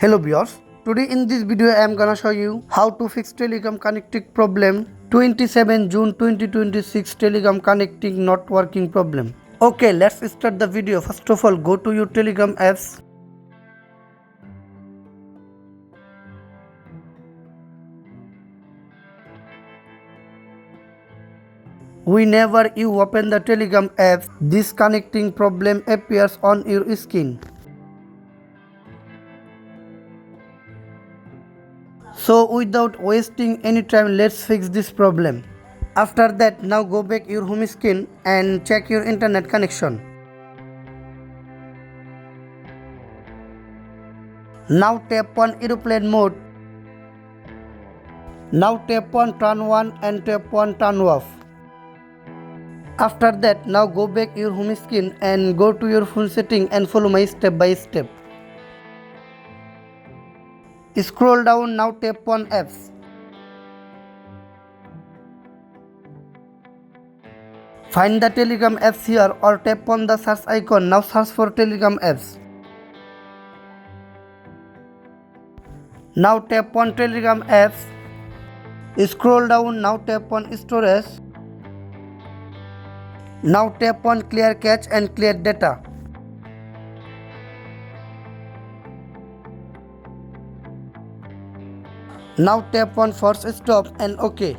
Hello viewers, today in this video I am gonna show you how to fix Telegram connecting problem 27 June 2026 Telegram connecting not working problem. Okay, let's start the video. First of all, go to your Telegram apps. Whenever you open the Telegram app, this connecting problem appears on your screen. So without wasting any time, let's fix this problem. After that, now go back your home screen and check your internet connection. Now tap on aeroplane mode. Now tap on turn on and tap on turn off. After that, now go back your home screen and go to your phone setting and follow my step by step. Scroll down, now tap on apps. Find the Telegram apps here or tap on the search icon. Now search for Telegram apps. Now tap on Telegram apps. Scroll down, now tap on storage. Now tap on clear cache and clear data. Now tap on force stop and OK.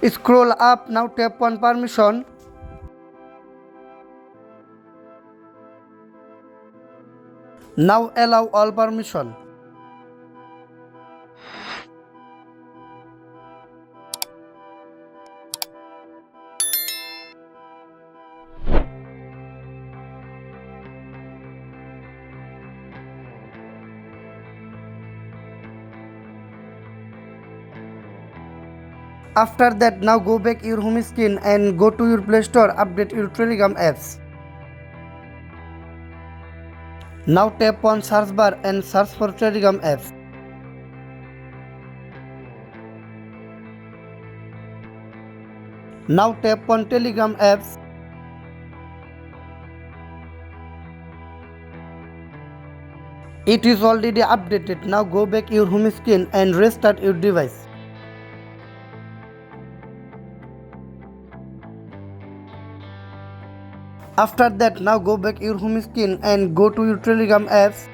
Scroll up, now tap on permission. Now allow all permission. After that, now go back your home screen and go to your Play Store, update your Telegram apps. Now tap on search bar and search for Telegram apps. Now tap on Telegram apps. It is already updated. Now go back your home screen and restart your device. After that, now go back your home screen and go to your Telegram apps.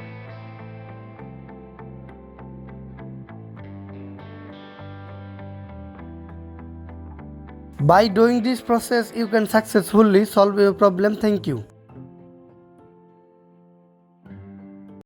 By doing this process, you can successfully solve your problem. Thank you.